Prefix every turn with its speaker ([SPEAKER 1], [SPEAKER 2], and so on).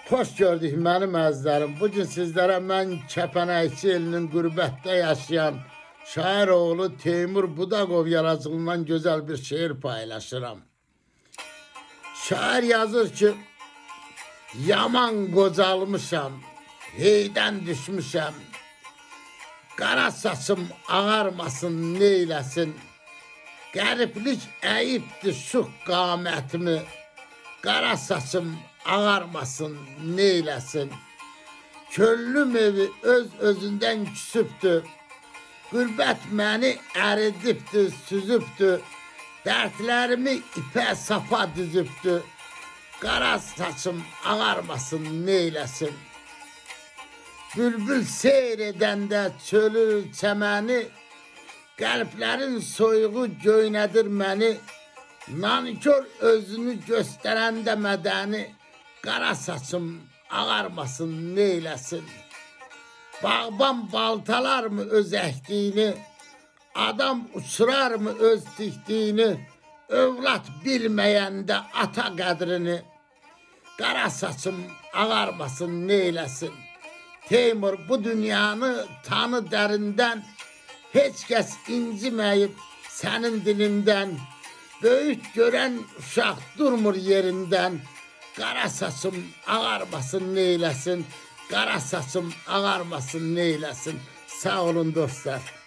[SPEAKER 1] Hoş gördük mənim əzizlərim. Bugün sizlərə mən Kəpənəkçi elinin qürbətdə yaşayan şair oğlu Teymur Budaqov yaradıcılığından gözəl bir şeir paylaşıram. Şair yazır ki, yaman qocalmışam, heydən düşmüşəm, qara saçım ağarmasın, neyləsin, qəriblik əyibdir şux qamətimi, qara saçım ağarmasın, neyləsin. Köllüm evi öz-özündən küsübdür, qürbət məni əridibdir, süzübdür, dərdlərimi ipə sapa düzübdür, qara saçım ağarmasın, neyləsin. Bülbül seyr edəndə çölü, çəməni, qəlblərin soyuğu göynədir məni, nankör özünü göstərəndə mədəni, qara saçım ağarmasın, neyləsin. Bağban baltalarmı öz əkdiyini, adam uçurarmı öz tikdiyini, övlad bilməyəndə ata qədrini, qara saçım ağarmasın, neyləsin. Teymur bu dünyanı tanı dərindən, heç kəs inciməyib sənin dilindən, böyük görən uşaq durmur yerindən, qara saçım ağarmasın, neyləsin, qara saçım ağarmasın, neyləsin. Sağ olun dostlar.